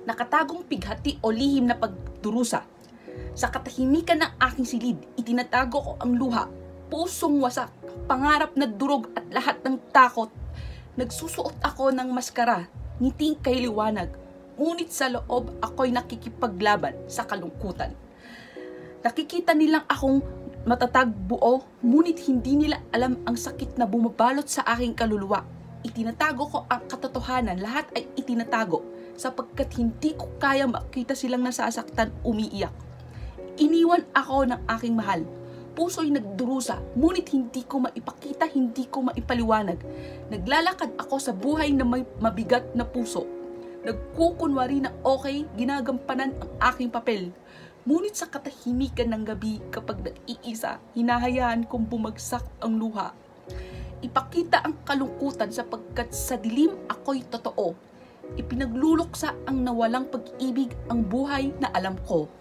nakatagong pighati o lihim na pagdurusa. Sa katahimikan ng aking silid, itinatago ko ang luha, pusong wasak, pangarap na durog at lahat ng takot. Nagsusuot ako ng maskara, ngiting kay liwanag, ngunit sa loob ako'y nakikipaglaban sa kalungkutan. Nakikita nilang akong matatag buo, ngunit hindi nila alam ang sakit na bumabalot sa aking kaluluwa. Itinatago ko ang katotohanan, lahat ay itinatago, sapagkat hindi ko kaya makita silang nasasaktan, umiiyak. Iniwan ako ng aking mahal. Puso'y nagdurusa, ngunit hindi ko maipakita, hindi ko maipaliwanag. Naglalakad ako sa buhay na may mabigat na puso. Nagkukunwari na okay, ginagampanan ang aking papel. Ngunit sa katahimikan ng gabi, kapag nag-iisa, hinahayaan kong bumagsak ang luha. Ipakita ang kalungkutan sapagkat sa dilim ako'y totoo. Ipinagluluksa ang nawalang pag-ibig ang buhay na alam ko.